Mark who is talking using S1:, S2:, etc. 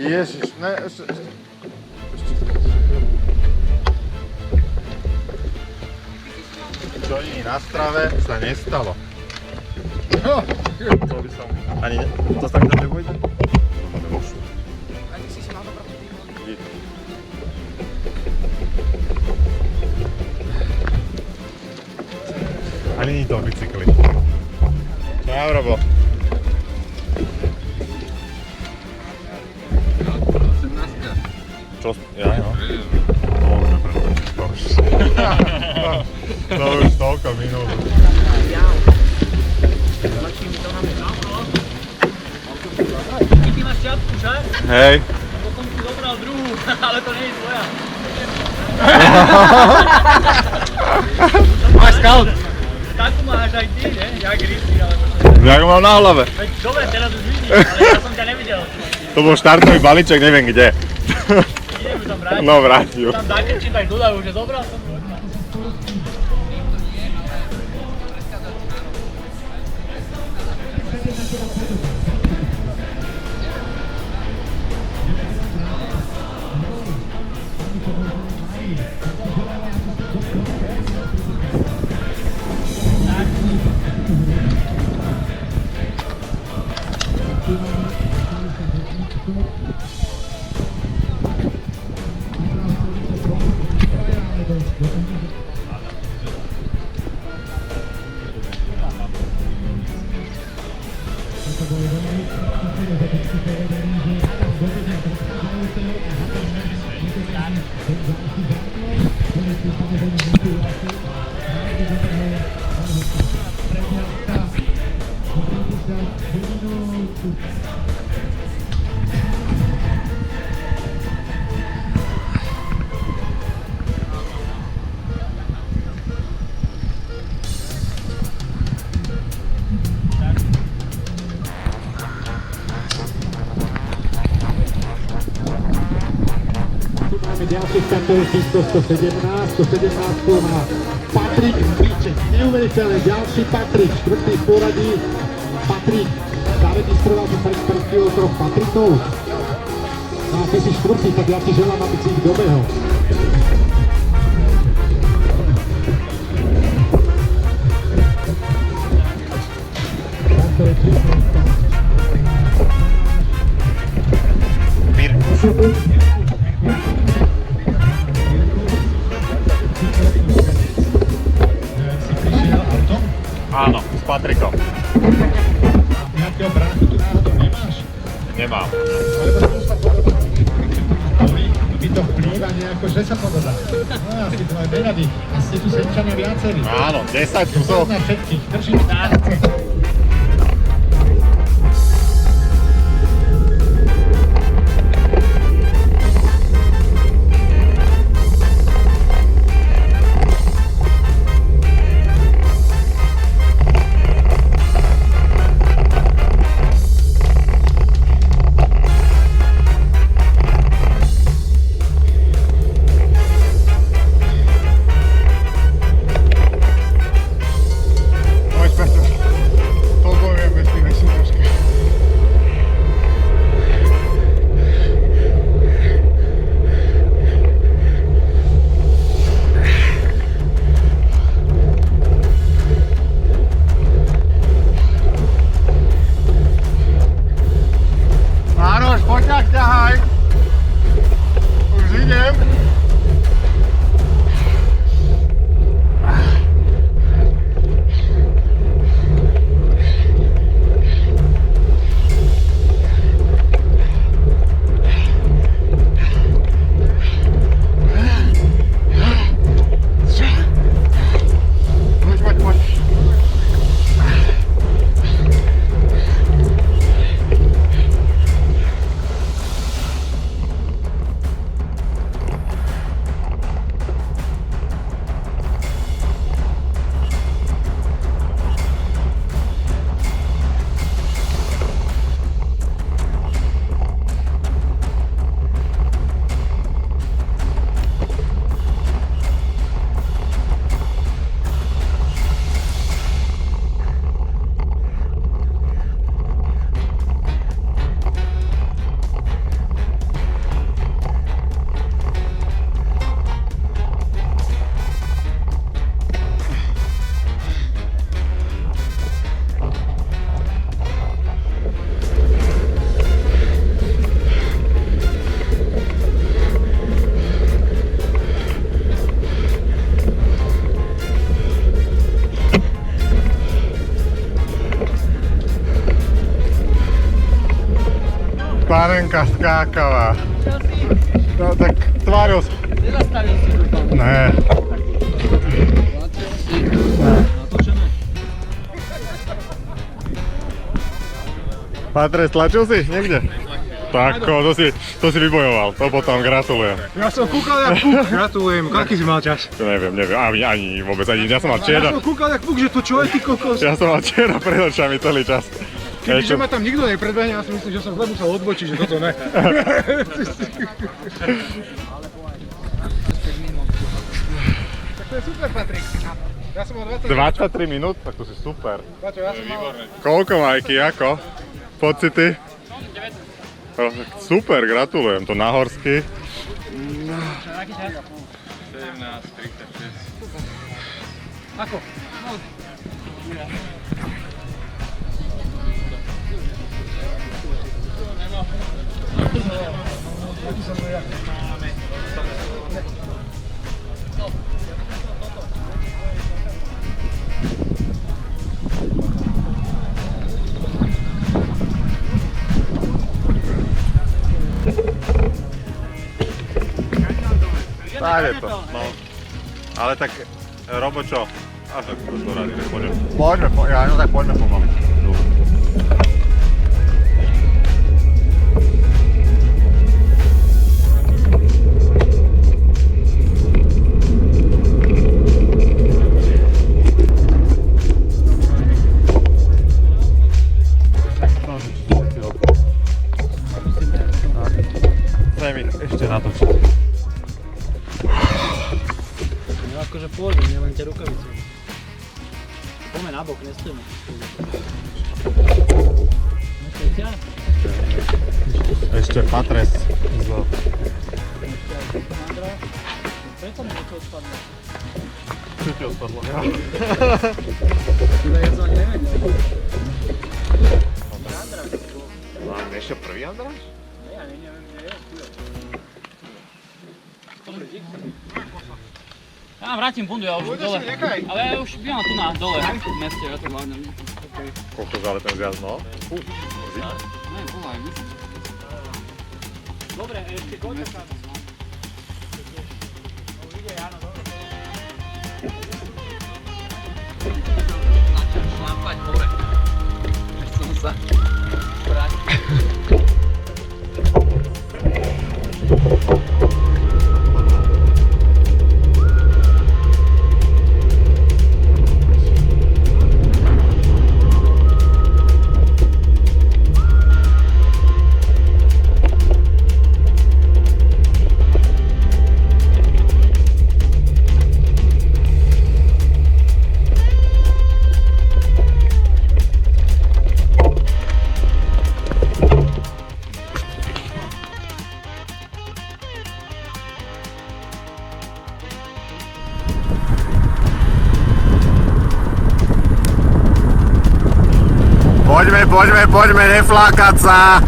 S1: Ježiš, ne, ešte. Čo nie na strave sa nestalo. To by som... Ani ne... To sa tak nebojde? To nemožú.
S2: Ani si mal dobrý tým.
S1: Ani nie to bicykli. Čau, Robo. Čo? Ja, no. Môžeme pretočiť to už. To už toľko minút.
S3: Ty máš čapku, však?
S1: Hej.
S3: Potom si zobral druhú, ale to nie je tvoja.
S1: Máš scout?
S3: Takú máš aj ty, ne? Jak rysy, alebo čo.
S1: Jak mám na hlave.
S3: Veď dobre, teraz už vidíš, ale ja som ťa nevidel.
S1: To bol štartový balíček, neviem kde.
S3: Idem ju tam vrátiť.
S1: No vráť ju.
S3: Tam zakrčím, tak dodajú, že zobral som ju.
S4: Ďalších startových číslo 117 má Patrik Bíček, neuveriteľné, ďalší Patrik, štvrtý v poradí, Patrik, zaregistroval som pred chvíľou troch Patrikov. No a ty si štvrtý, tak ja ti želám, aby si ich dobehol.
S1: Áno, s Patrikom.
S4: Nejakého bránku tu náhodou nemáš?
S1: Nemám.
S4: Lebo to sa podobá. By to vplýva nejako, že sa podobá. No asi to aj Benady. A ste tu Senčania viacerí.
S1: Áno, 10 kusov.
S4: Na všetkých, držím tak.
S1: Panenka skákala. No tak tváril sa.
S3: Nezastavil si dúfam.
S1: Ne.
S3: Natočené.
S1: Patres, tlačil si niekde? Tako, to si vybojoval, to potom gratulujem.
S5: Ja som kúkal jak puk, gratulujem. Aký si mal čas?
S1: Neviem, ani vôbec, ja som mal
S5: Ja
S1: čierno.
S5: som kúkal jak puk, že to čo je ty kokos?
S1: Ja som mal čierno pred očami celý čas.
S5: Kebyže ma tam nikto nepredbehne, ja si myslím, že som zle musel odbočiť, že toto ne. Tak to je super, Patrik. Ja som mal
S1: 23 minút, tak to si super.
S5: Ja som mal...
S1: Koľko Majky, ako? Pocity? Super, gratulujem, to nahorsky.
S3: Aký čas? 17:36. Ako? No.
S1: Tak je to, no. Ale tak, Robo čo? Až tak už to rádi, poďme. Tak poďme pomaly. Daj mi ešte natočiť.
S3: No akože pôjde, len tie rukavice. Poďme na bok, nestojíme. Nechcete?
S1: Ešte Patres.
S3: Preto mi to odpadlo.
S1: Čo ti odpadlo?
S3: Ja to ani nevedel.
S1: Máme ešte prvý Andráš?
S3: Ja neviem, kde je. Ja vrátim bundu, ja už dole. Ale ja už bývam tu na dole, v meste, ja to vládnem.
S1: Koľko zále ten zjazd, no?
S3: Ne, volaj, myslím. Dobre, ešte koľko sa to mám? Ide, áno, dobre. Začal šlampať hore. Som sa vrátil.
S1: Poďme, neflákať sa!